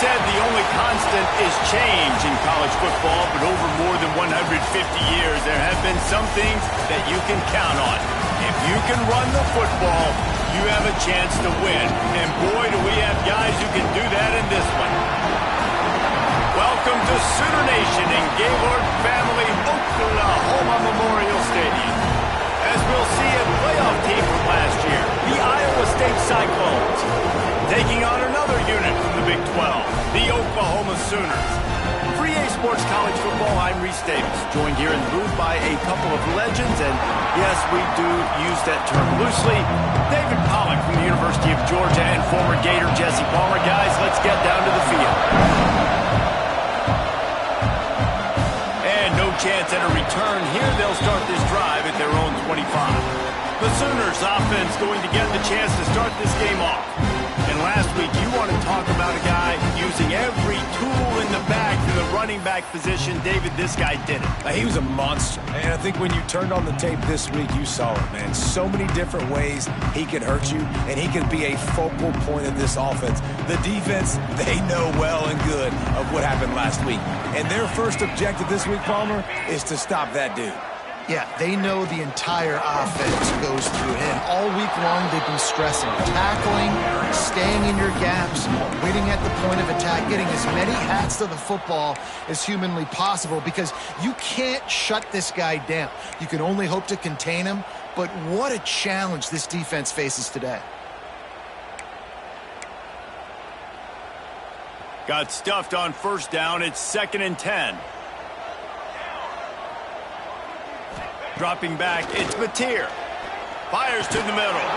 said the only constant is change in college football, but over more than 150 years, there have been some things that you can count on. If you can run the football, you have a chance to win. And boy, do we have guys who can do that in this one. Welcome to Sooner Nation in Gaylord Family Oklahoma Memorial Stadium. As we'll see a playoff team from last year, the Iowa State Cyclones, taking on another unit from the Big 12, the Oklahoma Sooners. For EA Sports College Football, I'm Reese Davis, joined here in the booth by a couple of legends, and yes, we do use that term loosely. David Pollack from the University of Georgia and former Gator Jesse Palmer. Guys, let's get down to the field. And no chance at a return here. They'll start this drive at their own 25. The Sooners offense going to get the chance to start this game off. And last week, you want to talk about a guy using every tool in the bag for the running back position. David, this guy did it. He was a monster. And I think when you turned on the tape this week, you saw it, man. So many different ways he could hurt you, and he could be a focal point of this offense. The defense, they know well and good of what happened last week. And their first objective this week, Palmer, is to stop that dude. Yeah, they know the entire offense goes through him. All week long, they've been stressing tackling, staying in your gaps, waiting at the point of attack, getting as many hats to the football as humanly possible, because you can't shut this guy down. You can only hope to contain him, but what a challenge this defense faces today. Got stuffed on first down. It's 2nd and 10. Dropping back, it's Mateer. Fires to the middle.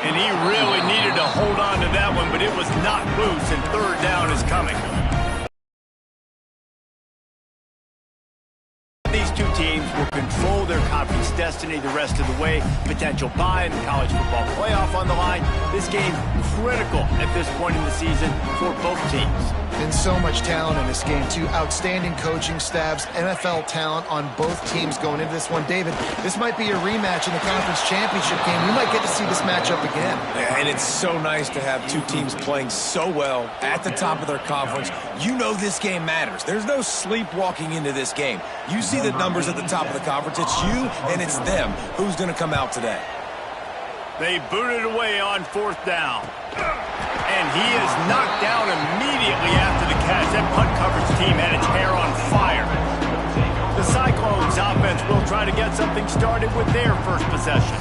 And he really needed to hold on to that one, but it was not loose, and third down is coming. These two teams will control their conference destiny the rest of the way. Potential bye in the college football playoff on the line. This game critical at this point in the season for both teams. Been so much talent in this game, too. Outstanding coaching staffs, NFL talent on both teams going into this one. David, this might be a rematch in the conference championship game. We might get to see this matchup again. And it's so nice to have two teams playing so well at the top of their conference. You know this game matters. There's no sleepwalking into this game. You see the numbers at the top of the conference. It's you and it's them. Who's going to come out today? They booted away on 4th down. And he is knocked down immediately after the catch. That punt coverage team had its hair on fire. The Cyclones offense will try to get something started with their first possession.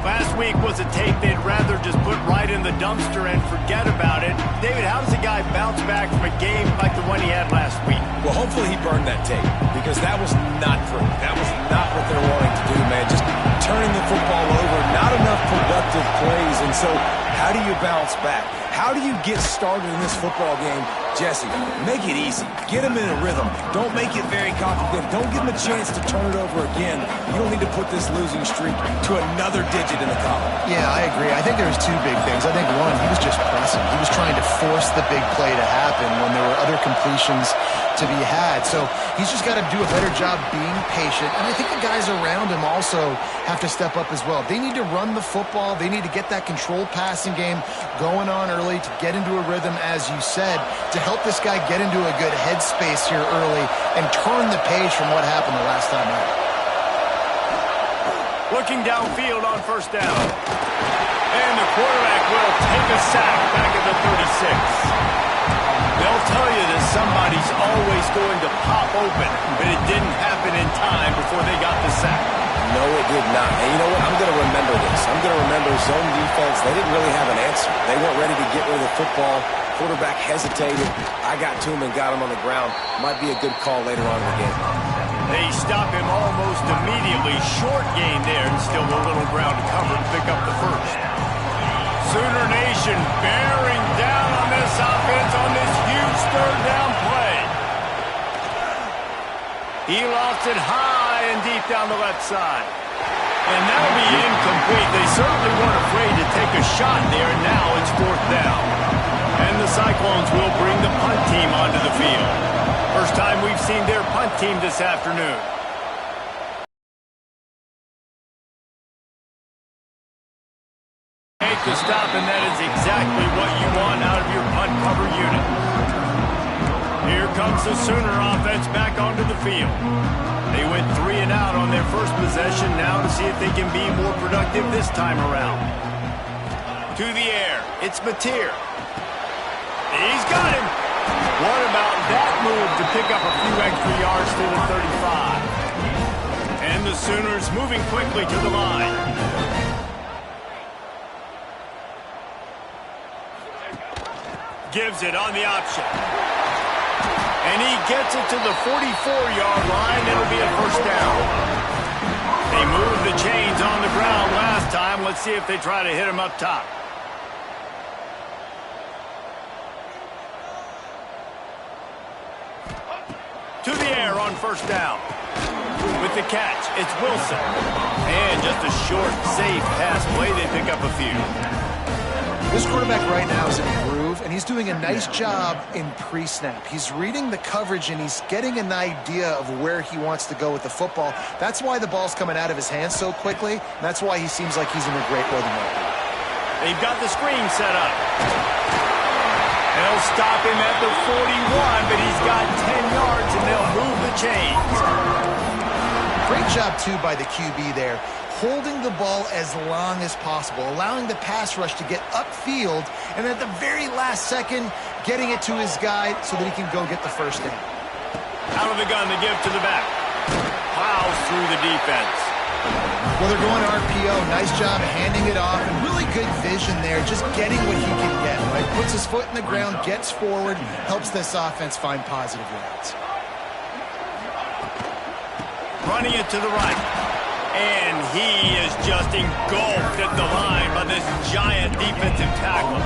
Last week was a tape they'd rather just put right in the dumpster and forget about it. David, how does a guy bounce back from a game like the one he had last week? Well, hopefully he burned that tape, because that was not pretty. That was not what they're wanting to do, man. Just turning the football over, not enough productive plays. And so how do you bounce back? How do you get started in this football game? Jesse, make it easy. Get him in a rhythm. Don't make it very complicated. Don't give him a chance to turn it over again. You don't need to put this losing streak to another digit in the column. Yeah, I agree. I think there was two big things. I think, one, he was just pressing. He was trying to force the big play to happen when there were other completions to be had. So he's just got to do a better job being patient. And I think the guys around him also have to step up as well. They need to run the football. They need to get that controlled passing game going on early to get into a rhythm, as you said, to help this guy get into a good headspace here early and turn the page from what happened the last time out. Looking downfield on 1st down. And the quarterback will take a sack back at the 36. They'll tell you that somebody's always going to pop open, but it didn't happen in time before they got the sack. No, it did not. And you know what? I'm going to remember this. I'm going to remember zone defense. They didn't really have an answer. They weren't ready to get rid of the football. Quarterback hesitated. I got to him and got him on the ground. Might be a good call later on in the game. They stop him almost immediately. Short gain there, and still a little ground to cover and pick up the first. Sooner Nation bearing down on this offense on this huge 3rd down play. He lost it high and deep down the left side. And that'll be incomplete. They certainly weren't afraid to take a shot there, and now it's 4th down. And the Cyclones will bring the punt team onto the field. First time we've seen their punt team this afternoon. Make the stop, and that is exactly what you want out of your punt cover unit. Here comes the Sooner offense back onto the field. They went 3 and out on their first possession, now to see if they can be more productive this time around. To the air, it's Mateer. He's got him. What about that move to pick up a few extra yards to the 35? And the Sooners moving quickly to the line. Gives it on the option. And he gets it to the 44-yard line. It'll be a first down. They moved the chains on the ground last time. Let's see if they try to hit him up top. To the air on first down. With the catch, it's Wilson. And just a short, safe pass play. They pick up a few. This quarterback right now is in a groove, and he's doing a nice job in pre-snap. He's reading the coverage, and he's getting an idea of where he wants to go with the football. That's why the ball's coming out of his hands so quickly. And that's why he seems like he's in a great rhythm right now. They've got the screen set up. They'll stop him at the 41, but he's got 10 yards, and they'll move the chains. Great job, too, by the QB there, holding the ball as long as possible, allowing the pass rush to get upfield, and at the very last second, getting it to his guy so that he can go get the first down. Out of the gun to give to the back. Plows through the defense. Well, they're going RPO. Nice job handing it off, and really good vision there, just getting what he can get, right? Puts his foot in the ground, gets forward, helps this offense find positive routes. Running it to the right. And he is just engulfed at the line by this giant defensive tackle.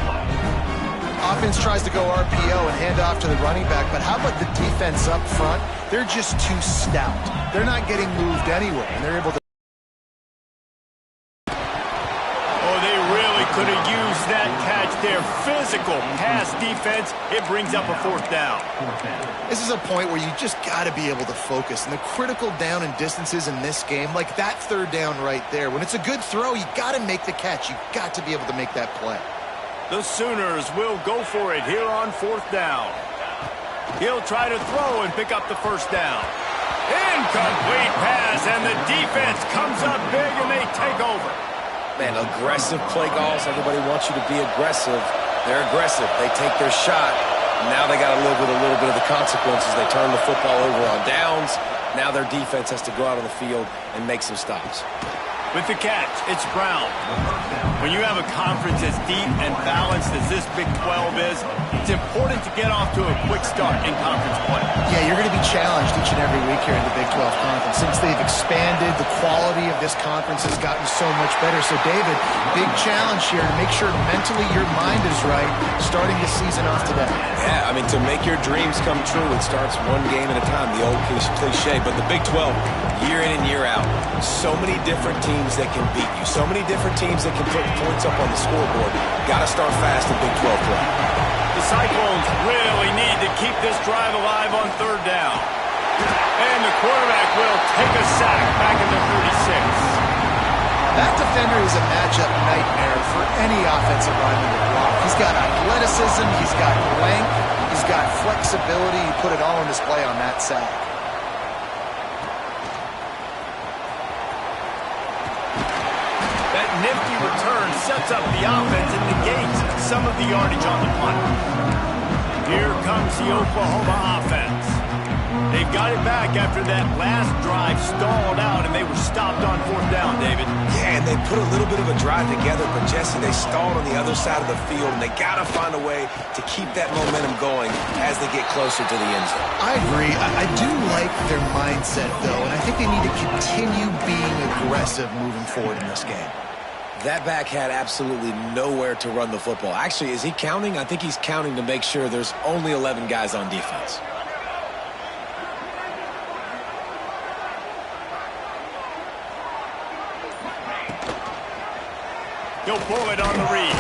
Offense tries to go RPO and hand off to the running back, but how about the defense up front? They're just too stout. They're not getting moved anywhere, and they're able to... Oh, they really could have used that catch there. Physical pass defense. It brings up a fourth down. This is a point where you just got to be able to focus. And the critical down and distances in this game, like that third down right there, when it's a good throw, you got to make the catch. You got to be able to make that play. The Sooners will go for it here on fourth down. He'll try to throw and pick up the first down. Incomplete pass, and the defense comes up big, and they take over. Man, aggressive play calls. Everybody wants you to be aggressive. They're aggressive. They take their shot. Now they got to live with a little bit of the consequences. They turn the football over on downs. Now their defense has to go out on the field and make some stops. With the catch, it's Brown. When you have a conference as deep and balanced as this Big 12 is, it's important to get off to a quick start in conference play. Yeah, you're going to be challenged each and every week here in the Big 12 Conference. Since they've expanded, the quality of this conference has gotten so much better. So, David, big challenge here to make sure mentally your mind is right starting the season off today. Yeah, I mean, to make your dreams come true, it starts one game at a time, the old cliche. But the Big 12, year in and year out, so many different teams that can beat you, so many different teams that can put points up on the scoreboard. Got to start fast in Big 12 play. The Cyclones really need to keep this drive alive on third down. And the quarterback will take a sack back in the 36. That defender is a matchup nightmare for any offensive lineman to block. He's got athleticism, he's got length, he's got flexibility. He put it all on display on that sack. That nifty return sets up the offense and negates some of the yardage on the punt. Here comes the Oklahoma offense. They've got it back after that last drive stalled out, and they were stopped on fourth down, David. Yeah, and they put a little bit of a drive together, but, Jesse, they stalled on the other side of the field, and they got to find a way to keep that momentum going as they get closer to the end zone. I agree. I do like their mindset, though, and I think they need to continue being aggressive moving forward in this game. That back had absolutely nowhere to run the football. Actually, is he counting? I think he's counting to make sure there's only 11 guys on defense. He'll pull it on the read.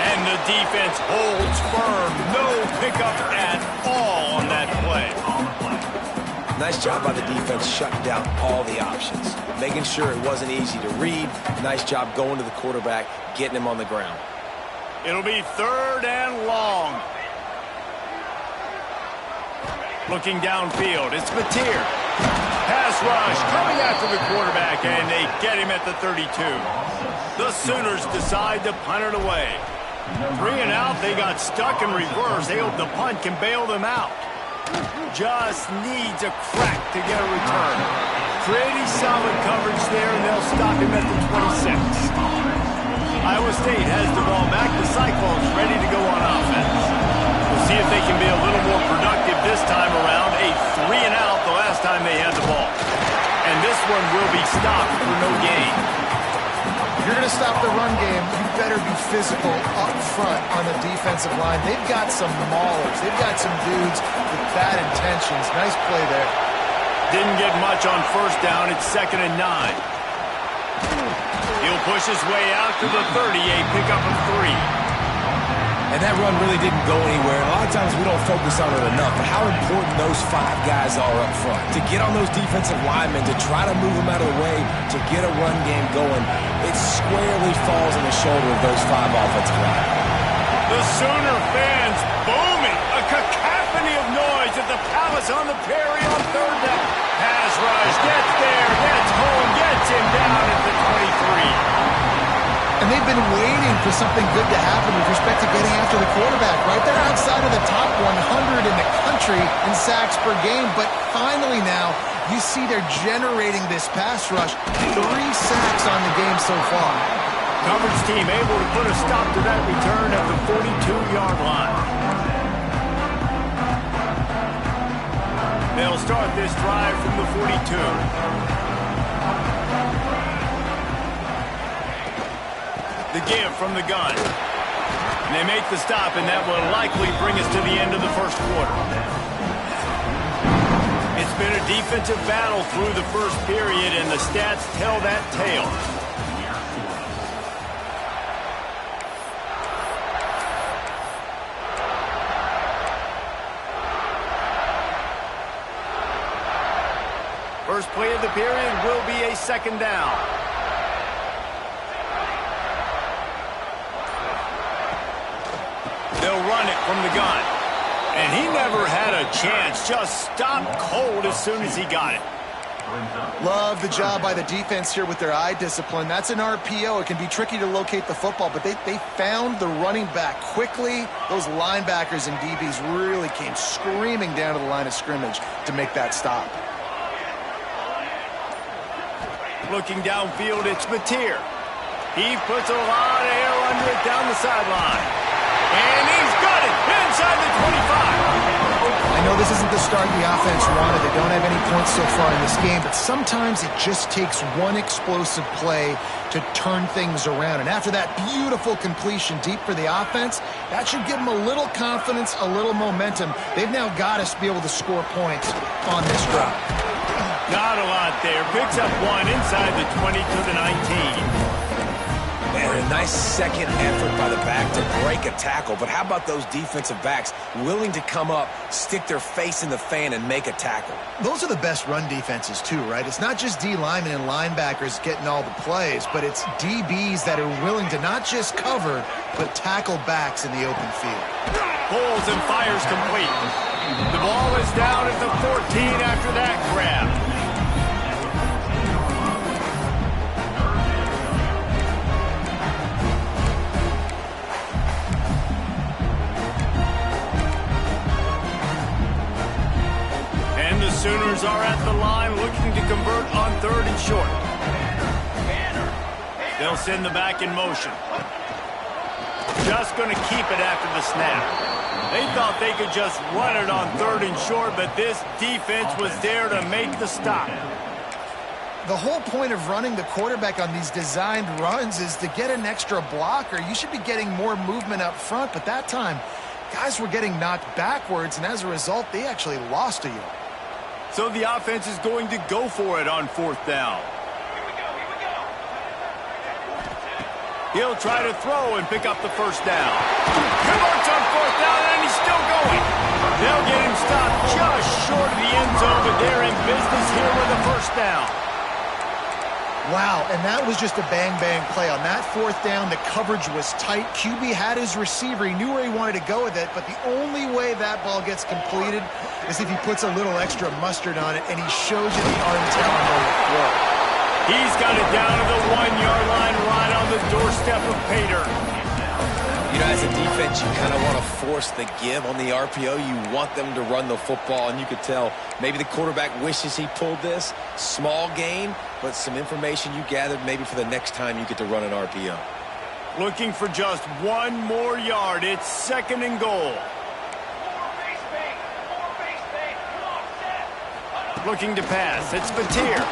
And the defense holds firm. No pickup at all on that play. Nice job by the defense shutting down all the options, making sure it wasn't easy to read. Nice job going to the quarterback, getting him on the ground. It'll be third and long. Looking downfield, it's Mateer. Pass rush coming after the quarterback, and they get him at the 32. The Sooners decide to punt it away. 3 and out, they got stuck in reverse. They hope the punt can bail them out. Just needs a crack to get a return. Pretty solid coverage there, and they'll stop him at the 26. Iowa State has the ball back. The Cyclones ready to go on offense. We'll see if they can be a little more productive this time around. A 3 and out the last time they had the ball. And this one will be stopped for no gain. If you're going to stop the run game, you better be physical up front on the defensive line. They've got some maulers. They've got some dudes with bad intentions. Nice play there. Didn't get much on first down. It's 2nd and 9. He'll push his way out to the 30, a pickup of 3. And that run really didn't go anywhere. A lot of times we don't focus on it enough, but how important those 5 guys are up front. To get on those defensive linemen, to try to move them out of the way, to get a run game going, it squarely falls on the shoulder of those 5 offensive linemen. The Sooner fans booming. A cacophony of noise at the Palace on the Prairie on 3rd down. Pass rush, gets there, gets home, gets him down at the 23. And they've been waiting for something good to happen with respect to getting after the quarterback, right? They're outside of the top 100 in the country in sacks per game, but finally now you see they're generating this pass rush. 3 sacks on the game so far. Coverage team able to put a stop to that return at the 42-yard line. They'll start this drive from the 42. The give from the gun. And they make the stop, and that will likely bring us to the end of the first quarter. It's been a defensive battle through the first period, and the stats tell that tale. First play of the period will be a 2nd down. They'll run it from the gun. And he never had a chance. Just stopped cold as soon as he got it. Love the job by the defense here with their eye discipline. That's an RPO. It can be tricky to locate the football, but they found the running back quickly. Those linebackers and DBs really came screaming down to the line of scrimmage to make that stop. Looking downfield, it's Mateer. He puts a lot of air under it down the sideline. And he's got it inside the 25. I know this isn't the start the offense wanted. They don't have any points so far in this game, but sometimes it just takes one explosive play to turn things around. And after that beautiful completion deep for the offense, that should give them a little confidence, a little momentum. They've now got to be able to score points on this drive. Not a lot there. Picks up 1 inside the 20 to the 19. And a nice second effort by the back to break a tackle. But how about those defensive backs willing to come up, stick their face in the fan, and make a tackle? Those are the best run defenses too, right? It's not just D linemen and linebackers getting all the plays, but it's DBs that are willing to not just cover, but tackle backs in the open field. Pulls and fires complete. The ball is down at the 14 after that grab. Sooners are at the line looking to convert on 3rd and short. They'll send the back in motion. Just going to keep it after the snap. They thought they could just run it on 3rd and short, but this defense was there to make the stop. The whole point of running the quarterback on these designed runs is to get an extra blocker. You should be getting more movement up front, but that time, guys were getting knocked backwards, and as a result, they actually lost a yard. So the offense is going to go for it on 4th down. He'll try to throw and pick up the 1st down. Converts on 4th down, and he's still going. They'll get him stopped just short of the end zone, but they're in business here with a 1st down. Wow, and that was just a bang-bang play. On that fourth down, the coverage was tight. QB had his receiver. He knew where he wanted to go with it, but the only way that ball gets completed is if he puts a little extra mustard on it, and he shows you the arm talent on the throw. He's got it down to the 1-yard line right on the doorstep of Pater. You know, as a defense, you kind of want to force the give on the RPO. You want them to run the football, and you could tell maybe the quarterback wishes he pulled this. Small gain, but some information you gathered maybe for the next time you get to run an RPO. Looking for just one more yard. It's 2nd and goal. Looking to pass. It's Batir.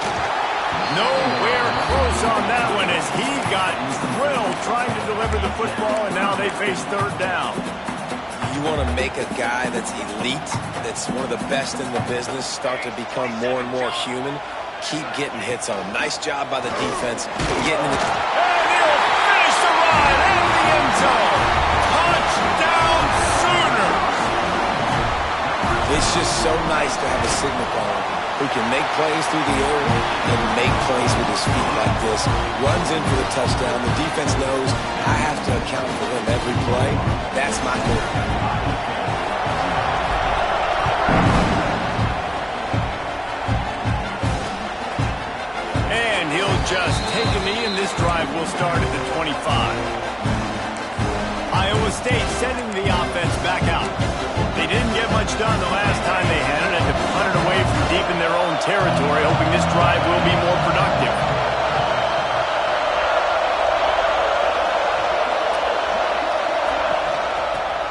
Nowhere close on that one as he got drilled trying to deliver the football, and now they face 3rd down. You want to make a guy that's elite, that's one of the best in the business, start to become more and more human. Keep getting hits on him. Nice job by the defense. Getting in the... And he'll finish the ride in the end zone. Touchdown Sooners! It's just so nice to have a signal caller who can make plays through the air and make plays with his feet like this. Runs in for the touchdown. The defense knows I have to account for him every play. That's my quarterback. And he'll just take a knee, and this drive will start at the 25. Iowa State sending the offense back out. They didn't get much done the last time they had it, and to punt it away from deep in their own territory, hoping this drive will be more productive.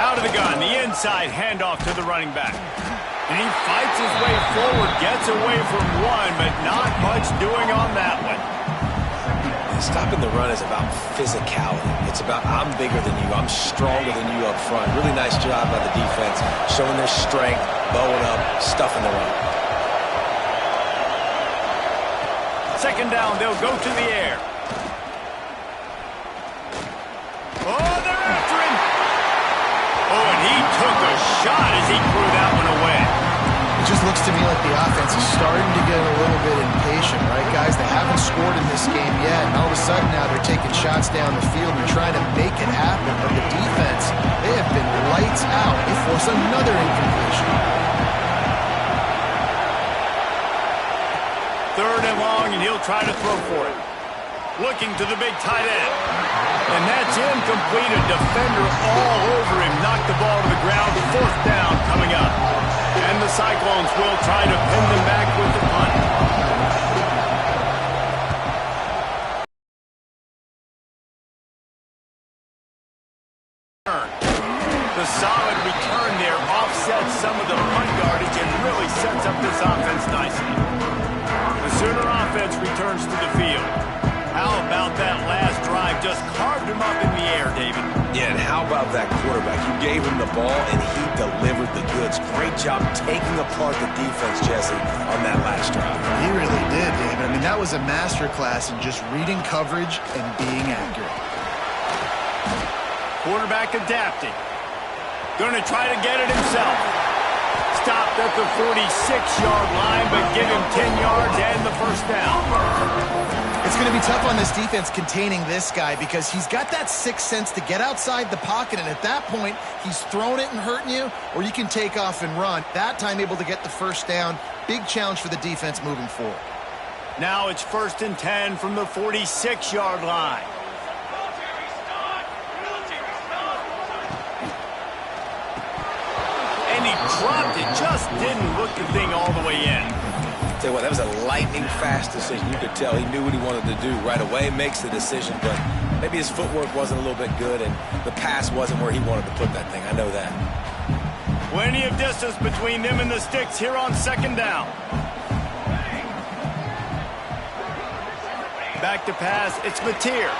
Out of the gun, the inside handoff to the running back. And he fights his way forward, gets away from one, but not much doing on that one. Stopping the run is about physicality. It's about I'm bigger than you. I'm stronger than you up front. Really nice job by the defense, showing their strength, bowing up, stuffing the run. 2nd down, they'll go to the air. Oh, they're after him. Oh, and he took a shot as he threw that one away. It just looks to me like the offense is starting to get a little bit impatient, right, guys? They haven't scored in this game yet, and all of a sudden now they're taking shots down the field and trying to make it happen. But the defense, they have been lights out. They force another incompletion. 3rd and long, and he'll try to throw for it. Looking to the big tight end. And that's incomplete. A defender all over him. Knocked the ball to the ground. 4th down coming up. And the Cyclones will try to pin them back with the punt. The solid return there offsets some of the punt yardage and really sets up this offense nicely. The Sooner offense returns to the field. How about that last drive? Just carved him up in the air, David. Yeah, and how about that quarterback? You gave him the ball, and he delivered the goods. Great job taking apart the defense, Jesse, on that last drive. He really did, David. I mean, that was a masterclass in just reading coverage and being accurate. Quarterback adapting. Going to try to get it himself. Stopped at the 46-yard line, but give him 10 yards and the 1st down. It's going to be tough on this defense containing this guy because he's got that sixth sense to get outside the pocket, and at that point, he's throwing it and hurting you, or you can take off and run. That time able to get the 1st down. Big challenge for the defense moving forward. Now it's 1st and 10 from the 46-yard line. And he dropped it, just didn't look the thing all the way in. Tell you what, that was a lightning-fast decision. You could tell he knew what he wanted to do right away, makes the decision, but maybe his footwork wasn't a little bit good, and the pass wasn't where he wanted to put that thing. I know that. Plenty of distance between them and the sticks here on 2nd down. Back to pass, it's Batir.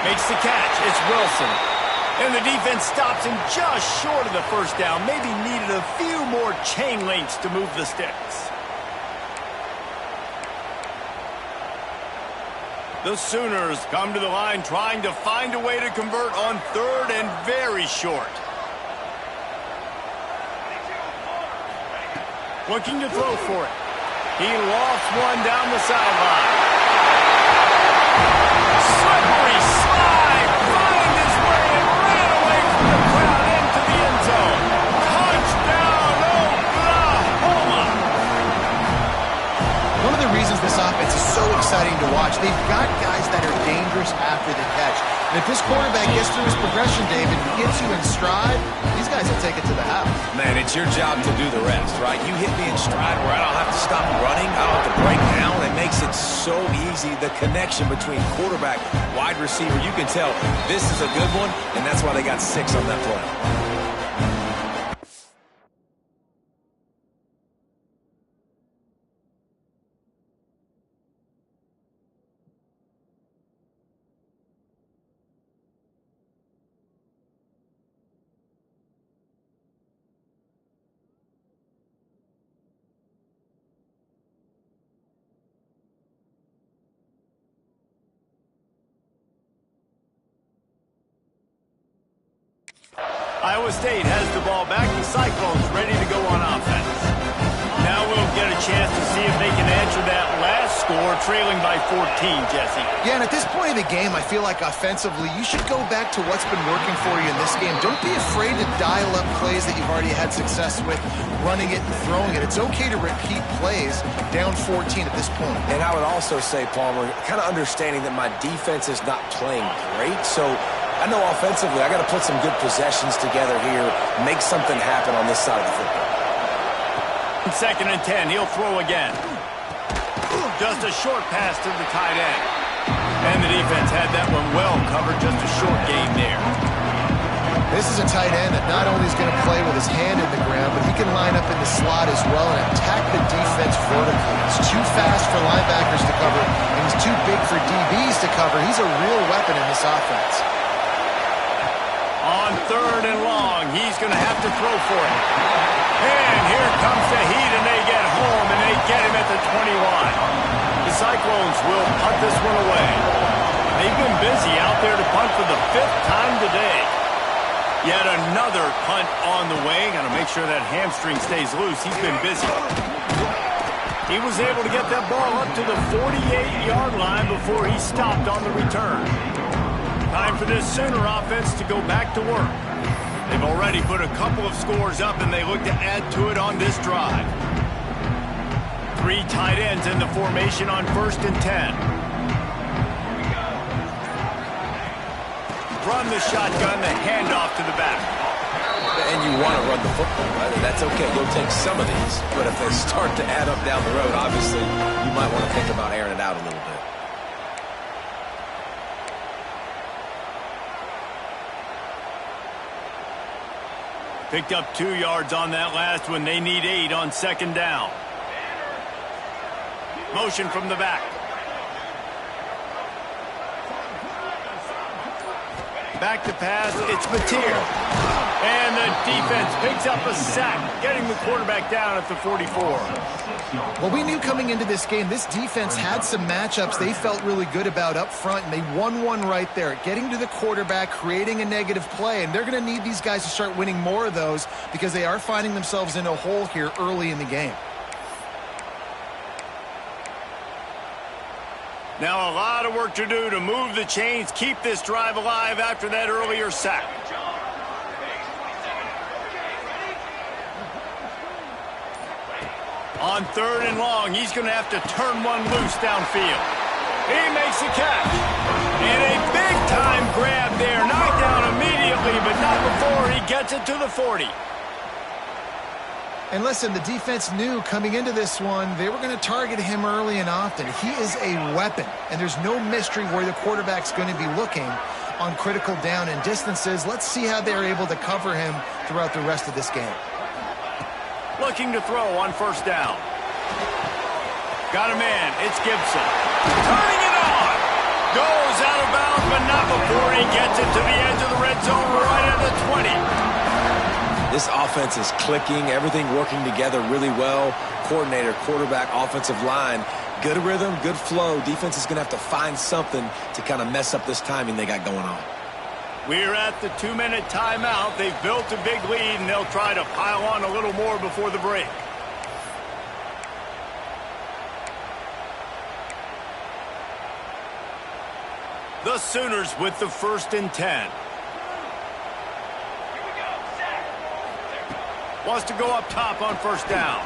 Makes the catch, it's Wilson. And the defense stops him just short of the 1st down. Maybe needed a few more chain links to move the sticks. The Sooners come to the line trying to find a way to convert on 3rd and very short. Looking to throw for it. He lofts one down the sideline. Slippery slide, find his way and ran away from the crowd into the end zone. Touchdown, Oklahoma! One of the reasons this offense is so exciting to watch, they've got guys that are dangerous after the catch. And if this quarterback gets through his progression, David, and gets you in stride, these guys will take it to the house. Man, it's your job to do the rest, right? You hit me in stride where I don't have to stop running. I don't have to break down. It makes it so easy. The connection between quarterback, wide receiver, you can tell this is a good one, and that's why they got 6 on that play. Iowa State has the ball back. The Cyclones ready to go on offense. Now we'll get a chance to see if they can answer that last score, trailing by 14, Jesse. Yeah, and at this point of the game, I feel like offensively, you should go back to what's been working for you in this game. Don't be afraid to dial up plays that you've already had success with, running it and throwing it. It's okay to repeat plays down 14 at this point. And I would also say, Palmer, kind of understanding that my defense is not playing great, so I know offensively I got to put some good possessions together here, make something happen on this side of the football. 2nd and 10, he'll throw again. Just a short pass to the tight end. And the defense had that one well covered, just a short gain there. This is a tight end that not only is going to play with his hand in the ground, but he can line up in the slot as well and attack the defense vertically. He's too fast for linebackers to cover, and he's too big for DBs to cover. He's a real weapon in this offense. On 3rd and long, he's going to have to throw for it. And here comes the heat, and they get home, and they get him at the 21. The Cyclones will punt this one away. They've been busy out there to punt for the 5th time today. Yet another punt on the way. Got to make sure that hamstring stays loose. He's been busy. He was able to get that ball up to the 48-yard line before he stopped on the return. Time for this Sooner offense to go back to work. They've already put a couple of scores up, and they look to add to it on this drive. 3 tight ends in the formation on 1st and 10. Run the shotgun, the handoff to the back. And you want to run the football, right? And that's okay. You'll take some of these. But if they start to add up down the road, obviously, you might want to think about airing it out a little bit. Picked up 2 yards on that last one. They need 8 on 2nd down. Motion from the back. Back to pass. It's Mateer. And the defense picks up a sack, getting the quarterback down at the 44. Well, we knew coming into this game, this defense had some matchups they felt really good about up front, and they won one right there, getting to the quarterback, creating a negative play, and they're going to need these guys to start winning more of those because they are finding themselves in a hole here early in the game. Now a lot of work to do to move the chains, keep this drive alive after that earlier sack. On 3rd and long, he's going to have to turn one loose downfield. He makes the catch. And a big-time grab there. Knocked down immediately, but not before he gets it to the 40. And listen, the defense knew coming into this one, they were going to target him early and often. He is a weapon, and there's no mystery where the quarterback's going to be looking on critical down and distances. Let's see how they're able to cover him throughout the rest of this game. Looking to throw on 1st down. Got a man. It's Gibson. Turning it on. Goes out of bounds, but not before he gets it to the edge of the red zone right at the 20. This offense is clicking, everything working together really well. Coordinator, quarterback, offensive line, good rhythm, good flow. Defense is going to have to find something to kind of mess up this timing they got going on. We're at the 2-minute timeout. They've built a big lead, and they'll try to pile on a little more before the break. The Sooners with the 1st and 10. Wants to go up top on 1st down.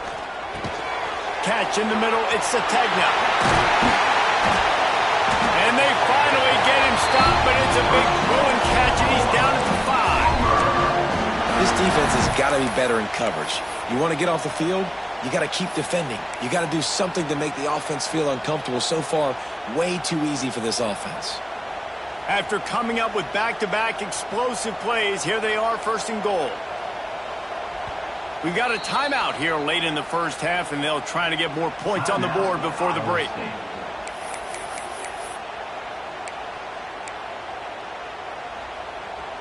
Catch in the middle, it's Sategna. And they finally get him stopped, but it's a big throwing catch, and he's down at the 5. This defense has got to be better in coverage. You want to get off the field, you got to keep defending. You got to do something to make the offense feel uncomfortable. So far, way too easy for this offense. After coming up with back-to-back explosive plays, here they are 1st and goal. We've got a timeout here late in the 1st half, and they'll try to get more points on the board before the break.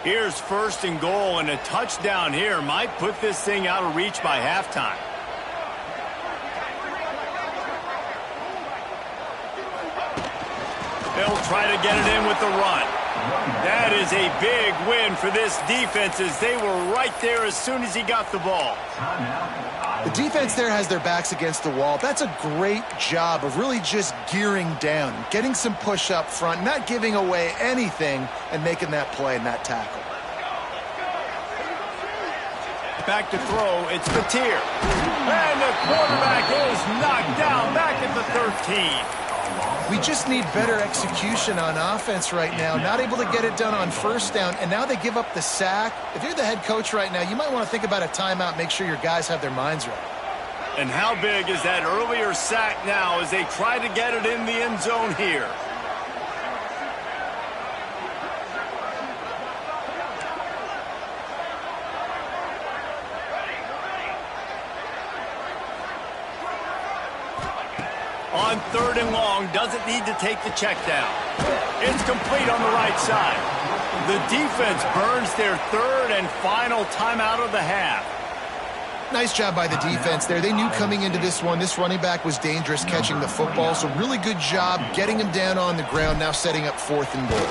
Here's 1st and goal, and a touchdown here might put this thing out of reach by halftime. They'll try to get it in with the run. That is a big win for this defense, as they were right there as soon as he got the ball. The defense there has their backs against the wall. That's a great job of really just gearing down, getting some push up front, not giving away anything, and making that play and that tackle. Back to throw, it's Batir. And the quarterback is knocked down back at the 13. We just need better execution on offense right now. Not able to get it done on 1st down, and now they give up the sack. If you're the head coach right now, you might want to think about a timeout, make sure your guys have their minds right. And how big is that earlier sack now as they try to get it in the end zone here? On 3rd and long, doesn't need to take the check down. It's complete on the right side. The defense burns their 3rd and final timeout of the half. Nice job by the defense there. They knew coming into this one, this running back was dangerous catching the football, so really good job getting him down on the ground, now setting up 4th and goal.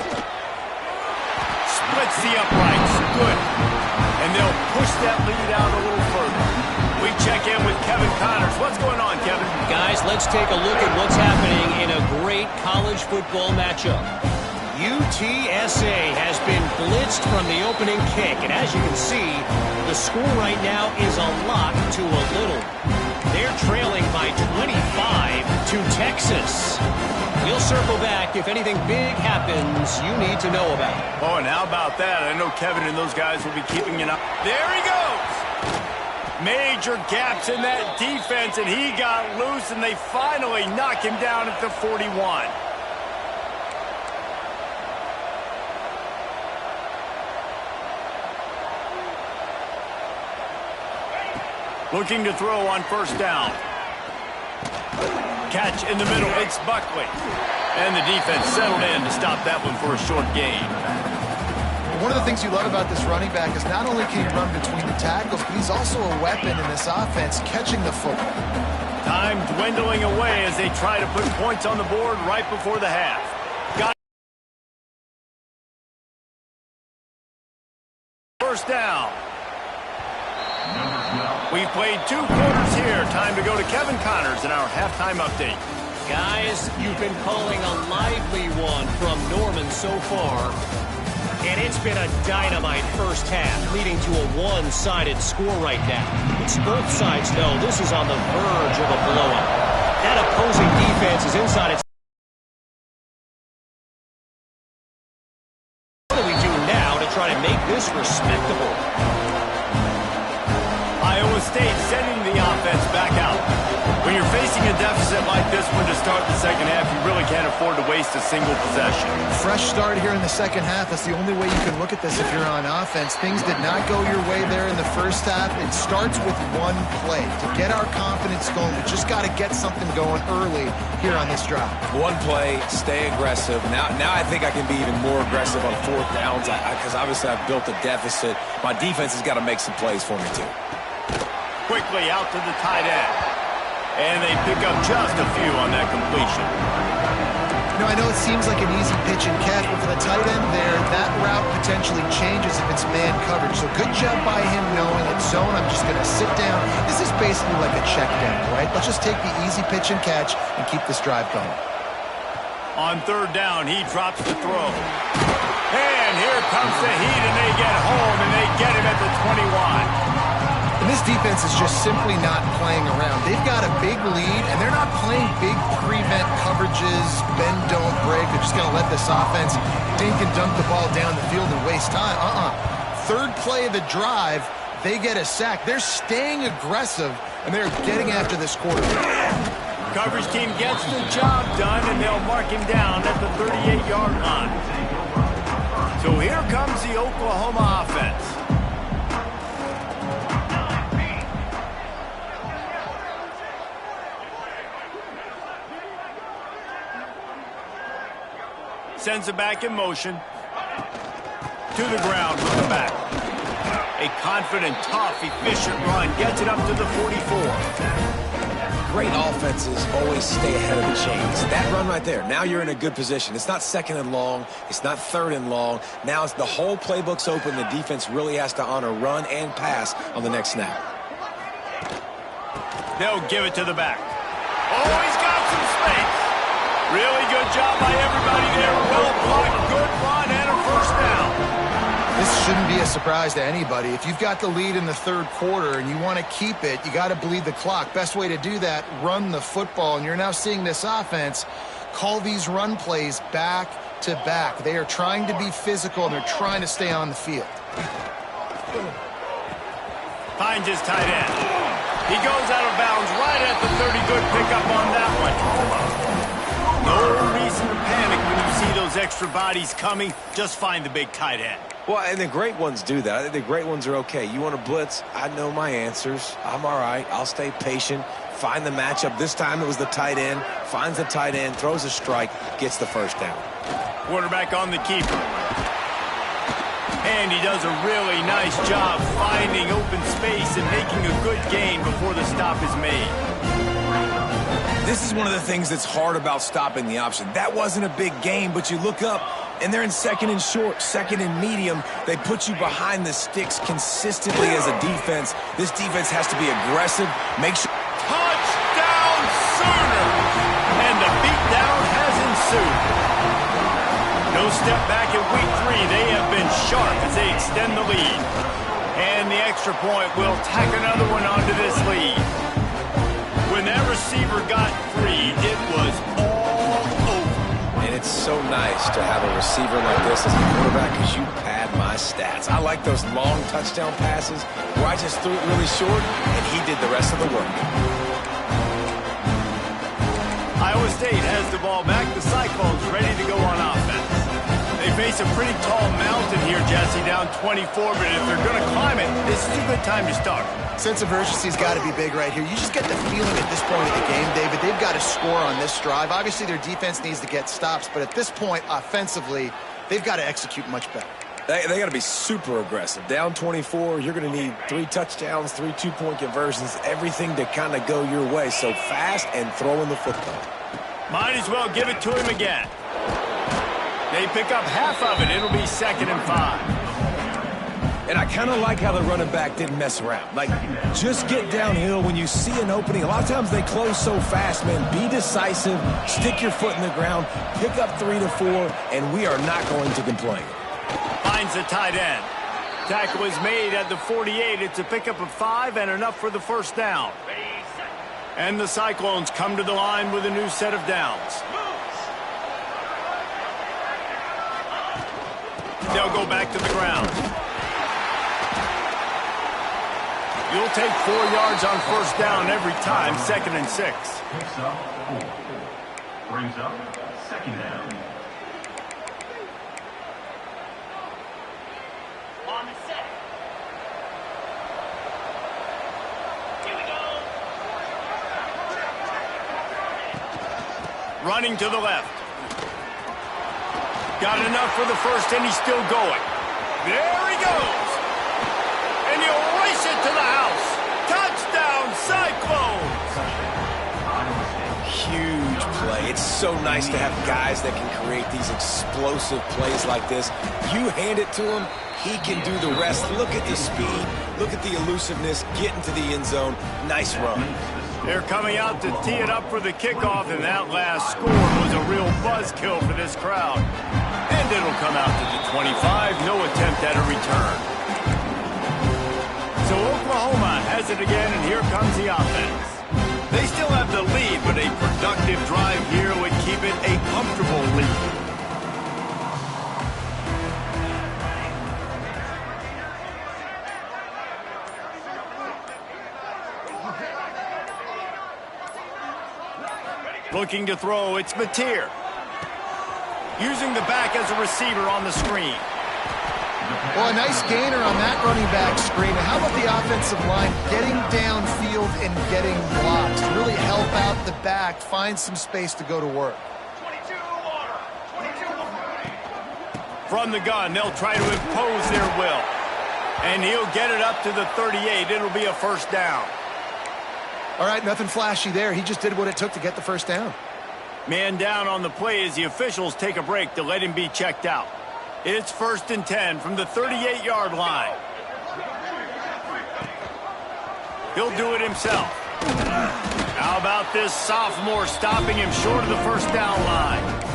Splits the uprights. Good. And they'll push that lead out a little further. We check in with Kevin Connors. What's going on, Kevin? Guys, let's take a look at what's happening in a great college football matchup. UTSA has been blitzed from the opening kick, and as you can see, the score right now is a lot to a little. They're trailing by 25 to Texas. We'll circle back if anything big happens you need to know about. Oh, and how about that? I know Kevin and those guys will be keeping it up. There he goes! Major gaps in that defense, and he got loose, and they finally knock him down at the 41. Looking to throw on 1st down. Catch in the middle, it's Buckley. And the defense settled in to stop that one for a short gain. One of the things you love about this running back is not only can he run between the tackles, but he's also a weapon in this offense, catching the football. Time dwindling away as they try to put points on the board right before the half. Got 1st down. We've played 2 quarters here. Time to go to Kevin Connors in our halftime update. Guys, you've been calling a lively one from Norman so far. And it's been a dynamite 1st half, leading to a one-sided score right now. It's both sides, though. This is on the verge of a blowout. That opposing defense is inside its... What do we do now to try to make this respectable? Iowa State sending the offense back out. When you're facing a deficit like this one to start the 2nd half, you really can't afford to waste a single possession. Fresh start here in the 2nd half. That's the only way you can look at this if you're on offense. Things did not go your way there in the 1st half. It starts with one play. To get our confidence going, we just got to get something going early here on this drive. One play, stay aggressive. Now I think I can be even more aggressive on 4th downs because obviously I've built a deficit. My defense has got to make some plays for me, too. Quickly out to the tight end. And they pick up just a few on that completion. You know, I know it seems like an easy pitch and catch, but for the tight end there, that route potentially changes if it's man coverage. So good job by him knowing it's zone. I'm just going to sit down. This is basically like a check down, right? Let's just take the easy pitch and catch and keep this drive going. On third down, he drops the throw. And here comes the heat, and they get home, and they get him at the 21. And this defense is just simply not playing around. They've got a big lead, and they're not playing big prevent coverages, bend, don't break. They're just going to let this offense dink and dunk the ball down the field and waste time. Third play of the drive, they get a sack. They're staying aggressive, and they're getting after this quarterback. Coverage team gets the job done, and they'll mark him down at the 38-yard line. So here comes the Oklahoma offense. Sends it back in motion. To the ground with the back. A confident, tough, efficient run. Gets it up to the 44. Great offenses always stay ahead of the chains. That run right there, now you're in a good position. It's not second and long. It's not third and long. Now it's the whole playbook's open. The defense really has to honor run and pass on the next snap. They'll give it to the back. Oh, he's got some space. Really good job by everybody there. Well blocked, good run, and a first down. This shouldn't be a surprise to anybody. If you've got the lead in the third quarter and you want to keep it, you got to bleed the clock. Best way to do that, run the football. And you're now seeing this offense call these run plays back to back. They are trying to be physical, and they're trying to stay on the field. Finds his tight end. He goes out of bounds right at the 30. Good pickup on that one. No reason to panic when you see those extra bodies coming. Just find the big tight end. Well, and the great ones do that. I think the great ones are okay. You want to blitz? I know my answers. I'm all right. I'll stay patient. Find the matchup. This time it was the tight end. Finds the tight end, throws a strike, gets the first down. Quarterback on the keeper. And he does a really nice job finding open space and making a good gain before the stop is made. This is one of the things that's hard about stopping the option. That wasn't a big gain, but you look up, and they're in second and short, second and medium. They put you behind the sticks consistently as a defense. This defense has to be aggressive. Make sure. Touchdown Sooner! And the beatdown has ensued. No step back in week 3. They have been sharp as they extend the lead. And the extra point will tack another one onto this lead. When that receiver got free, it was all over. And it's so nice to have a receiver like this as a quarterback because you pad my stats. I like those long touchdown passes where I just threw it really short and he did the rest of the work. Iowa State has the ball back. The Cyclones ready to go on offense. They face a pretty tall mountain here, Jesse, down 24, but if they're going to climb it, this is a good time to start. Sense of urgency's got to be big right here. You just get the feeling at this point of the game, David, they've got to score on this drive. Obviously, their defense needs to get stops, but at this point, offensively, they've got to execute much better. They got to be super aggressive. Down 24, you're going to need 3 touchdowns, 3 two-point conversions, everything to kind of go your way. So fast and throwing the football. Might as well give it to him again. They pick up half of it. It'll be 2nd and 5. And I kind of like how the running back didn't mess around. Like, just get downhill when you see an opening. A lot of times they close so fast, man. Be decisive, stick your foot in the ground, pick up 3 to 4, and we are not going to complain. Finds the tight end. Tackle is made at the 48. It's a pickup of 5 and enough for the first down. And the Cyclones come to the line with a new set of downs. They'll go back to the ground. You'll take 4 yards on first down every time, 2nd and 6. Brings up 2nd down. On the set. Here we go. Running to the left. Got enough for the first, and he's still going. There he goes. And you race it to the house. Touchdown, Cyclones. Huge play. It's so nice to have guys that can create these explosive plays like this. You hand it to him, he can do the rest. Look at the speed. Look at the elusiveness. Get into the end zone. Nice run. They're coming out to tee it up for the kickoff, and that last score was a real buzzkill for this crowd. And it'll come out to the 25, no attempt at a return. So Oklahoma has it again, and here comes the offense. They still have the lead, but a productive drive here would keep it a comfortable lead. Looking to throw, it's Mateer. Using the back as a receiver on the screen. Well, a nice gainer on that running back screen. And how about the offensive line getting downfield and getting blocks? Really help out the back, find some space to go to work. From the gun, they'll try to impose their will. And he'll get it up to the 38. It'll be a first down. All right, nothing flashy there. He just did what it took to get the first down. Man down on the play as the officials take a break to let him be checked out. It's 1st and 10 from the 38-yard line. He'll do it himself. How about this sophomore stopping him short of the first down line?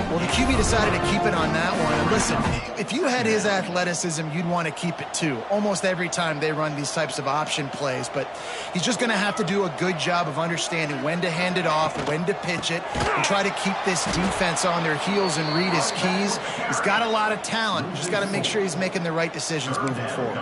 Well, the QB decided to keep it on that one. And listen, if you had his athleticism, you'd want to keep it too. Almost every time they run these types of option plays. But he's just going to have to do a good job of understanding when to hand it off, when to pitch it, and try to keep this defense on their heels and read his keys. He's got a lot of talent. Just got to make sure he's making the right decisions moving forward.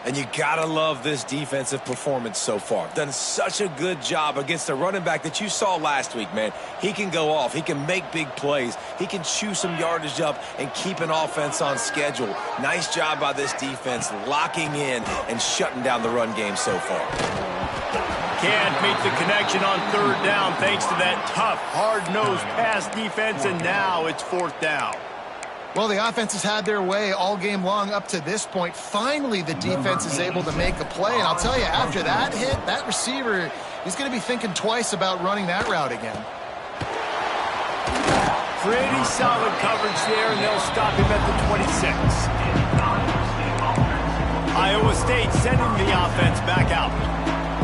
And you gotta love this defensive performance so far. Done such a good job against a running back that you saw last week, man. He can go off. He can make big plays. He can chew some yardage up and keep an offense on schedule. Nice job by this defense locking in and shutting down the run game so far. Can't make the connection on 3rd down thanks to that tough, hard-nosed pass defense, and now it's 4th down. Well, the offense has had their way all game long up to this point. Finally, the defense is able to make a play. And I'll tell you, after that hit, that receiver, he's going to be thinking twice about running that route again. Pretty solid coverage there, and they'll stop him at the 26. Iowa State sending the offense back out.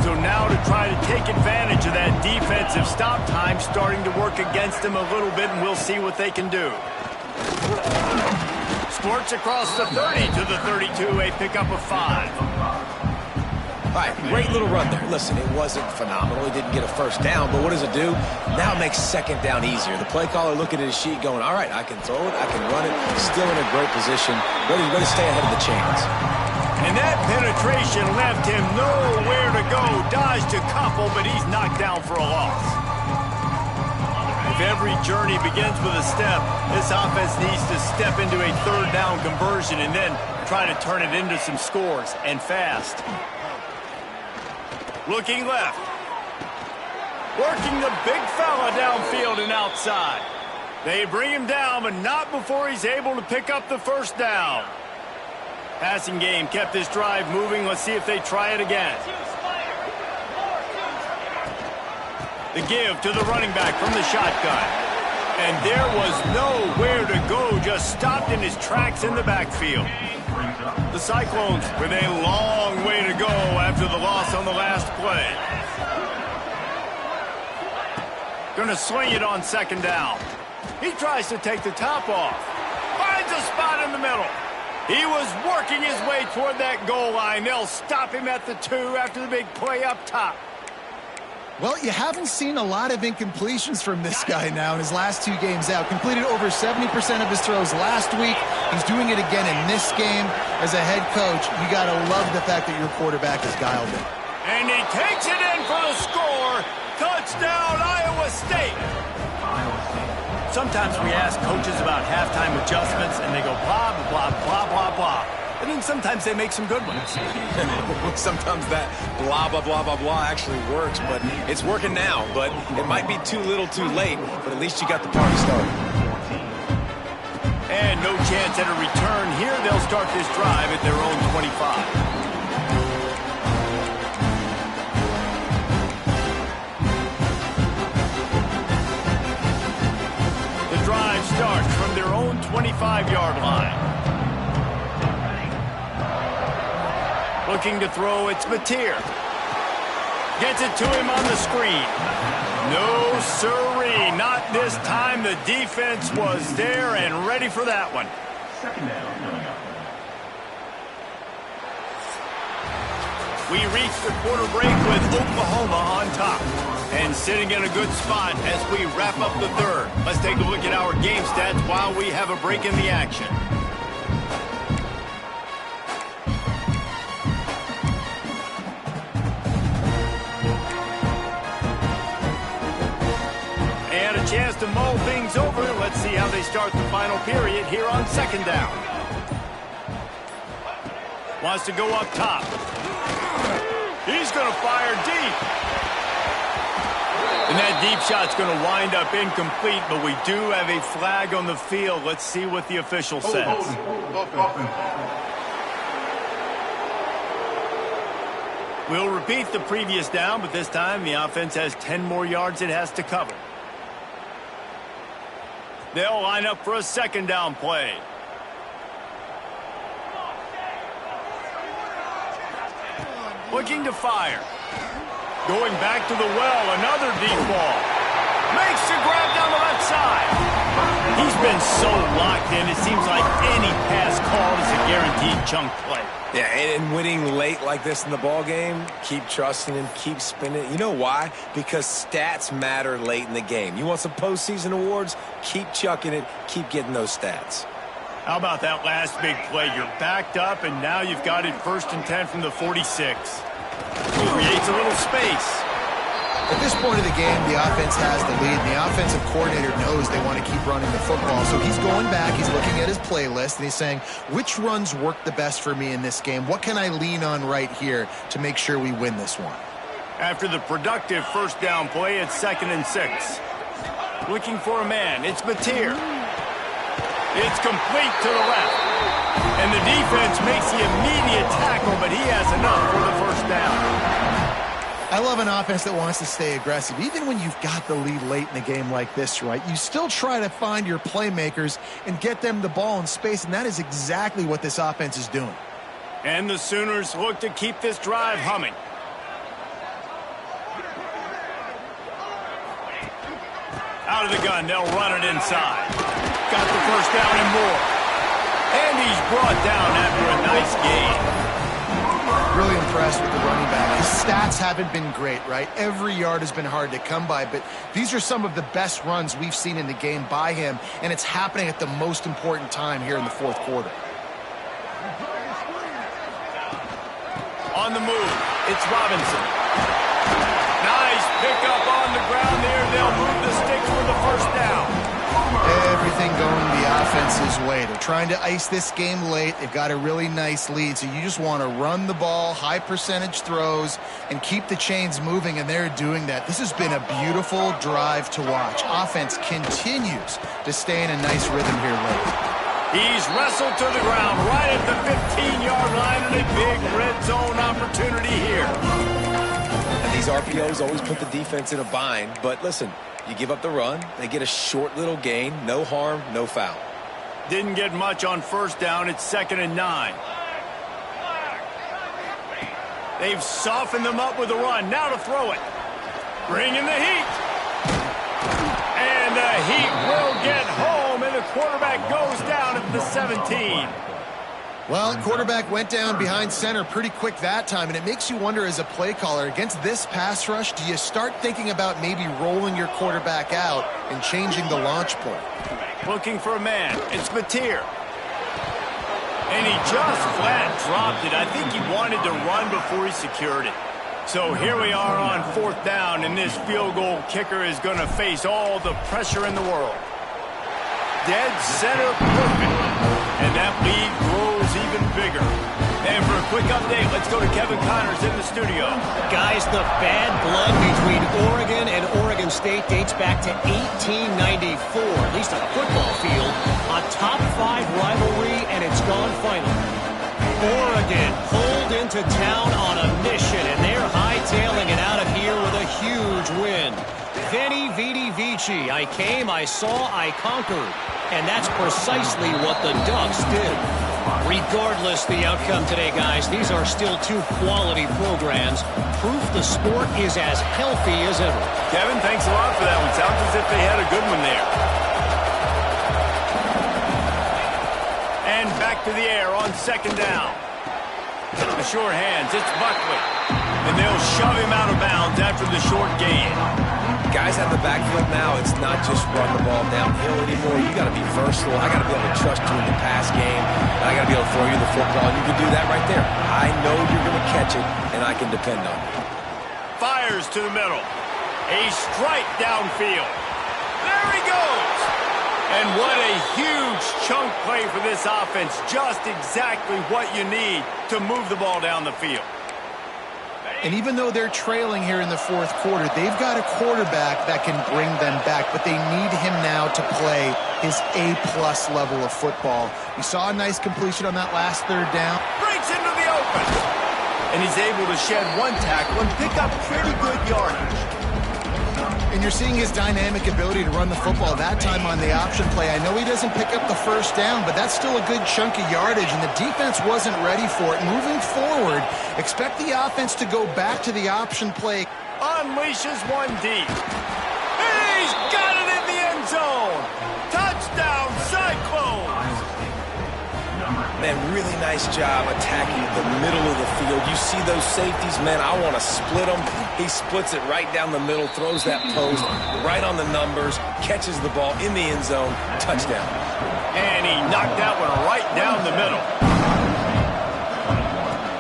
So now to try to take advantage of that defensive stop time starting to work against them a little bit, and we'll see what they can do. Squirts across the 30 to the 32, a pickup of 5. All right, great little run there. Listen, it wasn't phenomenal. He didn't get a first down, but what does it do? Now it makes 2nd down easier. The play caller looking at his sheet going, all right, I can throw it, I can run it, still in a great position, ready to stay ahead of the chains. And that penetration left him nowhere to go. Dodged a couple, but he's knocked down for a loss. If every journey begins with a step, this offense needs to step into a 3rd down conversion and then try to turn it into some scores, and fast. Looking left. Working the big fella downfield and outside. They bring him down, but not before he's able to pick up the first down. Passing game kept this drive moving. Let's see if they try it again. The give to the running back from the shotgun. And there was nowhere to go, just stopped in his tracks in the backfield. The Cyclones with a long way to go after the loss on the last play. Gonna swing it on 2nd down. He tries to take the top off. Finds a spot in the middle. He was working his way toward that goal line. They'll stop him at the 2 after the big play up top. Well, you haven't seen a lot of incompletions from this guy now in his last 2 games out. Completed over 70% of his throws last week. He's doing it again in this game. As a head coach, you got to love the fact that your quarterback is dialed in. And he takes it in for the score. Touchdown, Iowa State. Sometimes we ask coaches about halftime adjustments, and they go blah, blah, blah, blah, blah. And then sometimes they make some good ones. Sometimes that blah, blah, blah, blah, blah actually works, but it's working now. But it might be too little too late, but at least you got the party started. And no chance at a return here. They'll start this drive at their own 25. The drive starts from their own 25-yard line. Looking to throw, it's Mateer. Gets it to him on the screen. No siree, not this time. The defense was there and ready for that one. Second down coming up. We reach the quarter break with Oklahoma on top. And sitting in a good spot as we wrap up the third. Let's take a look at our game stats while we have a break in the action. And a chance to mull things over. Let's see how they start the final period here on second down. Wants to go up top. He's going to fire deep. And that deep shot's going to wind up incomplete, but we do have a flag on the field. Let's see what the official says. We'll repeat the previous down, but this time the offense has 10 more yards it has to cover. They'll line up for a second down play. Looking to fire. Going back to the well, another deep ball. Makes the grab down the left side. He's been so locked in, it seems like any pass call is a guaranteed chunk play. Yeah, and winning late like this in the ball game, keep trusting him, keep spinning. You know why? Because stats matter late in the game. You want some postseason awards? Keep chucking it, keep getting those stats. How about that last big play? You're backed up, and now you've got it 1st and 10 from the 46. Creates a little space. At this point of the game, the offense has the lead, and the offensive coordinator knows they want to keep running the football. So he's going back, he's looking at his playlist, and he's saying, which runs work the best for me in this game? What can I lean on right here to make sure we win this one? After the productive first down play, it's 2nd and 6. Looking for a man. It's Mateer. It's complete to the left. And the defense makes the immediate tackle, but he has enough for the first down. I love an offense that wants to stay aggressive. Even when you've got the lead late in the game like this, right, you still try to find your playmakers and get them the ball in space, and that is exactly what this offense is doing. And the Sooners look to keep this drive humming. Out of the gun, they'll run it inside. Got the first down and more. And he's brought down after a nice gain. Really impressed with the running back. His stats haven't been great, right? Every yard has been hard to come by, but these are some of the best runs we've seen in the game by him, and it's happening at the most important time here in the fourth quarter. On the move, it's Robinson. Nice pickup on the ground there. They'll move the sticks for the first down. Everything going the offense's way. They're trying to ice this game late. They've got a really nice lead, so you just want to run the ball, high percentage throws, and keep the chains moving, and they're doing that. This has been a beautiful drive to watch. Offense continues to stay in a nice rhythm here late. He's wrestled to the ground right at the 15-yard line, and a big red zone opportunity here. And these RPOs always put the defense in a bind, but listen, you give up the run, they get a short little gain, no harm, no foul. Didn't get much on first down. It's 2nd and 9. They've softened them up with a run. Now to throw it. Bringing the heat. And the heat will get home, and the quarterback goes down at the 17. Well, quarterback went down behind center pretty quick that time, and it makes you wonder as a play caller, against this pass rush, do you start thinking about maybe rolling your quarterback out and changing the launch point? Looking for a man. It's Mateer. And he just flat dropped it. I think he wanted to run before he secured it. So here we are on 4th down, and this field goal kicker is going to face all the pressure in the world. Dead center perfect. And that lead grows even bigger. And for a quick update, let's go to Kevin Connors in the studio. Guys, the bad blood between Oregon and Oregon State dates back to 1894, at least on a football field. A top 5 rivalry, and it's gone final. Oregon pulled into town on a mission, and they're hightailing it out of here with a huge win. Veni, vidi, vici. I came, I saw, I conquered. And that's precisely what the Ducks did. Regardless the outcome today, guys, these are still two quality programs. Proof the sport is as healthy as ever. Kevin, thanks a lot for that one. Sounds as if they had a good one there. And back to the air on second down. The short hands, it's Buckley. And they'll shove him out of bounds after the short gain. Guys out of the backfield now, it's not just run the ball downhill anymore. You got to be versatile. I got to be able to trust you in the pass game. And I got to be able to throw you the football. And you can do that right there. I know you're going to catch it, and I can depend on it. Fires to the middle. A strike downfield. There he goes. And what a huge chunk play for this offense. Just exactly what you need to move the ball down the field. And even though they're trailing here in the fourth quarter, they've got a quarterback that can bring them back, but they need him now to play his A-plus level of football. We saw a nice completion on that last third down. Breaks into the open. And he's able to shed one tackle and pick up pretty good yardage. And you're seeing his dynamic ability to run the football that time on the option play. I know he doesn't pick up the first down, but that's still a good chunk of yardage, and the defense wasn't ready for it. Moving forward, expect the offense to go back to the option play. Unleashes one deep. He's got it in the end zone. Touchdown, Cyclones. Man, really nice job attacking the middle of the field. You see those safeties, man, I want to split them. He splits it right down the middle, throws that post right on the numbers, catches the ball in the end zone, touchdown. And he knocked that one right down the middle.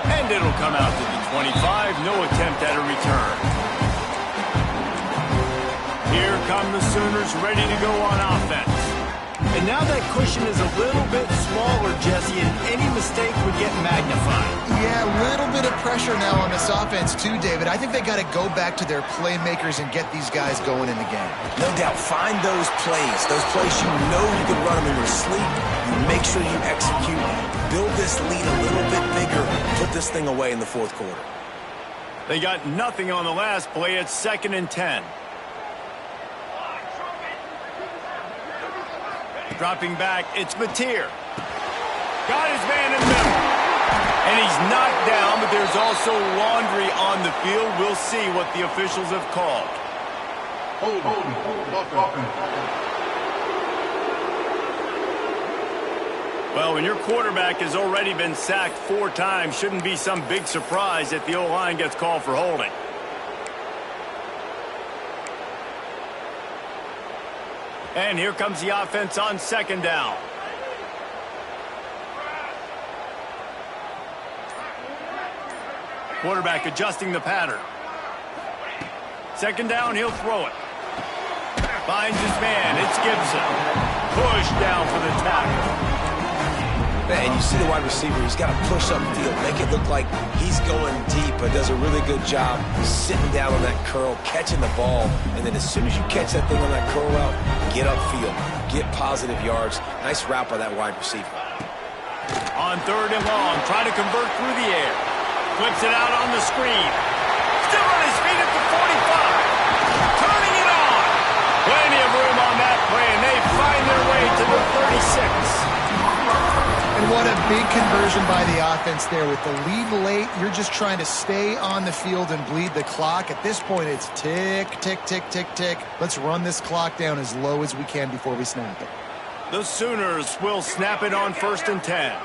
And it'll come out to the 25, no attempt at a return. Here come the Sooners ready to go on offense. And now that cushion is a little bit smaller, Jesse, and any mistake would get magnified. Yeah, a little bit of pressure now on this offense too, David. I think they got to go back to their playmakers and get these guys going in the game. No doubt, find those plays you know you can run them in your sleep. You make sure you execute, build this lead a little bit bigger, put this thing away in the fourth quarter. They got nothing on the last play. It's 2nd and 10. Dropping back, it's Mateer. Got his man in the middle. And he's knocked down, but there's also laundry on the field. We'll see what the officials have called. Well, when your quarterback has already been sacked 4 times, shouldn't be some big surprise if the O-line gets called for holding. And here comes the offense on 2nd down. Quarterback adjusting the pattern. 2nd down, he'll throw it. Finds his man, it's Gibson. Push down for the tackle. And you see the wide receiver, he's got to push upfield, make it look like he's going deep, but does a really good job sitting down on that curl, catching the ball, and then as soon as you catch that thing on that curl route, get upfield, get positive yards. Nice route by that wide receiver. On 3rd and long, trying to convert through the air. Flips it out on the screen. Still on his feet at the 45. Turning it on. Plenty of room on that play, and they find their way to the 36. And what a big conversion by the offense there. With the lead late, you're just trying to stay on the field and bleed the clock. At this point, it's tick, tick, tick, tick, tick. Let's run this clock down as low as we can before we snap it. The Sooners will snap it on 1st and 10.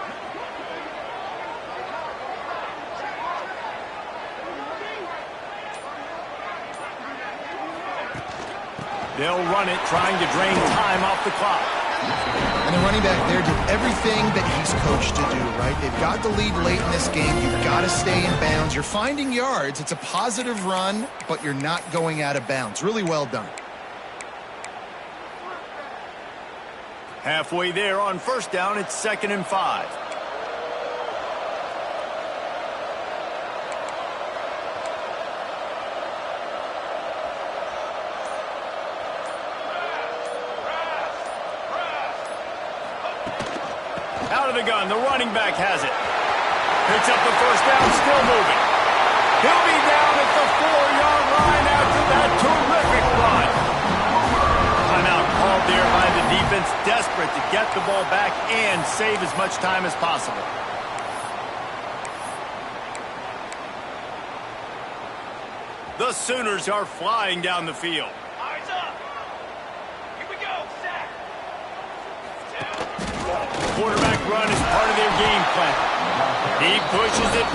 They'll run it, trying to drain time off the clock. And the running back there did everything that he's coached to do, right? They've got the lead late in this game. You've got to stay in bounds. You're finding yards. It's a positive run, but you're not going out of bounds. Really well done. Halfway there on 1st down, it's 2nd and 5. Out of the gun, the running back has it. Picks up the 1st down, still moving. He'll be down at the 4-yard line after that terrific run. Timeout called there by the defense offense desperate to get the ball back and save as much time as possible. The Sooners are flying down the field. Eyes up. Here we go. Sack. The quarterback run is part of their game plan. He pushes it.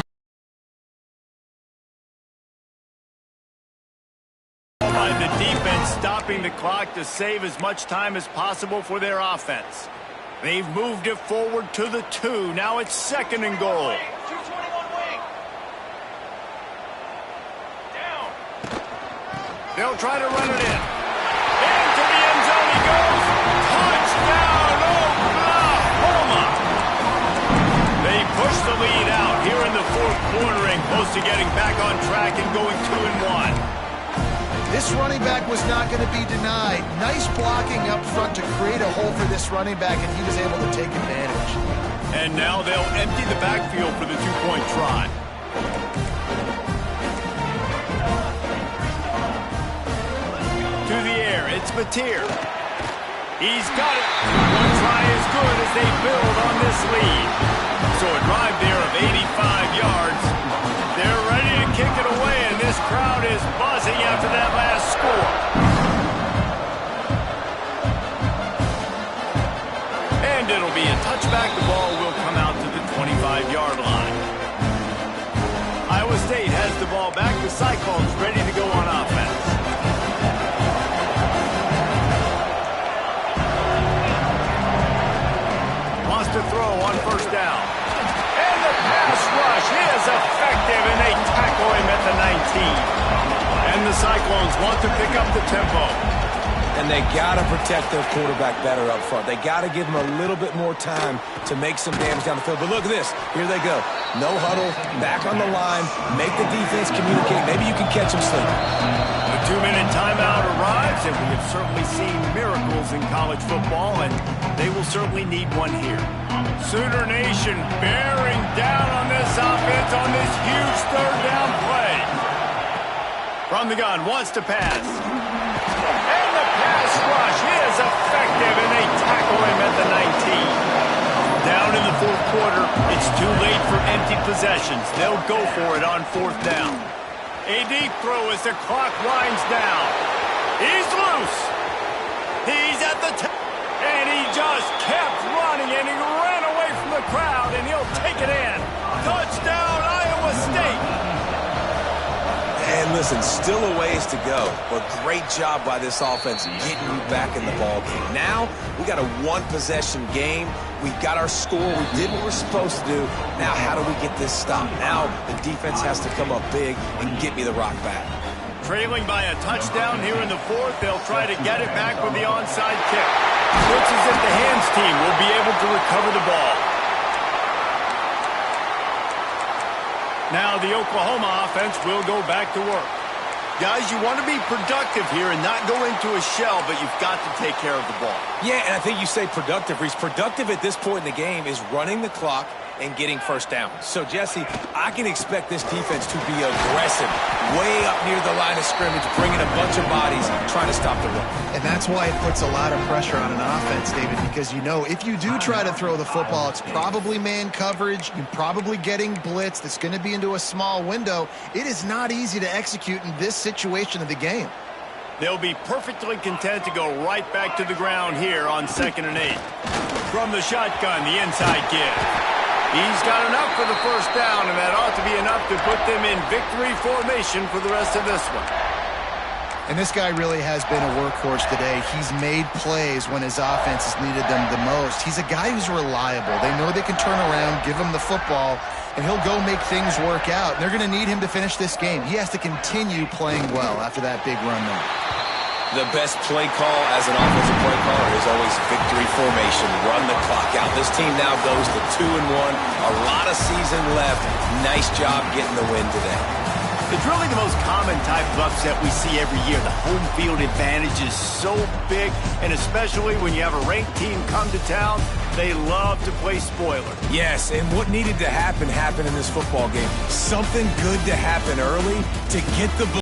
By the defense stopping the clock to save as much time as possible for their offense. They've moved it forward to the 2. Now it's 2nd and goal. 221 wing. Down. They'll try to run it in. Into the end zone he goes. Touchdown, Oklahoma! They push the lead out here in the 4th quarter and close to getting back on track and going 2-1. This running back was not going to be denied. Nice blocking up front to create a hole for this running back, and he was able to take advantage. And now they'll empty the backfield for the 2-point try. To the air, it's Mateer. He's got it. One try as good as they build on this lead. So a drive there of 85 yards. They're ready to kick it away, and this crowd is buzzing after that last score. And it'll be a touchback. The ball will come out to the 25-yard line. Iowa State has the ball back. The Cyclones ready to go on offense. Wants to throw on 1st down. And the pass rush is effective, and they tackle him at the 19. And the Cyclones want to pick up the tempo. And they got to protect their quarterback better up front. They got to give him a little bit more time to make some damage down the field. But look at this. Here they go. No huddle, back on the line, make the defense communicate. Maybe you can catch them sleeping. The 2-minute timeout arrives, and we have certainly seen miracles in college football, and they will certainly need one here. Sooner Nation bearing down on this offense on this huge 3rd down play. From the gun, wants to pass. And the pass rush is effective, and they tackle him at the 19. Down in the 4th quarter, it's too late for empty possessions. They'll go for it on 4th down. A deep throw as the clock winds down. He's loose. He's at the top. And he just kept running, and he ran away from the crowd, and he'll take it in. Touchdown, Iowa State. And listen, still a ways to go, but great job by this offense getting you back in the ball game. Now, we got a 1-possession game. We got our score. We did what we're supposed to do. Now, how do we get this stopped? Now, the defense has to come up big and get me the rock back. Trailing by a touchdown here in the 4th, they'll try to get it back with the onside kick. Looks as if the hands team will be able to recover the ball. Now the Oklahoma offense will go back to work. Guys, you want to be productive here and not go into a shell, but you've got to take care of the ball. Yeah, and I think you say productive, Reese. Productive at this point in the game is running the clock and getting 1st down. So, Jesse, I can expect this defense to be aggressive, way up near the line of scrimmage, bringing a bunch of bodies, trying to stop the run. And that's why it puts a lot of pressure on an offense, David, because you know if you do try to throw the football, it's probably man coverage. You're probably getting blitzed. It's going to be into a small window. It is not easy to execute in this situation of the game. They'll be perfectly content to go right back to the ground here on 2nd and 8. From the shotgun, the inside give. He's got enough for the 1st down, and that ought to be enough to put them in victory formation for the rest of this one. And this guy really has been a workhorse today. He's made plays when his offense has needed them the most. He's a guy who's reliable. They know they can turn around, give him the football, and he'll go make things work out. And they're going to need him to finish this game. He has to continue playing well after that big run there. The best play call as an offensive play caller is always victory formation, run the clock out. This team now goes to 2-1, a lot of season left. Nice job getting the win today. It's really the most common type of upset we see every year. The home field advantage is so big, and especially when you have a ranked team come to town, they love to play spoiler. Yes, and what needed to happen happened in this football game. Something good to happen early to get the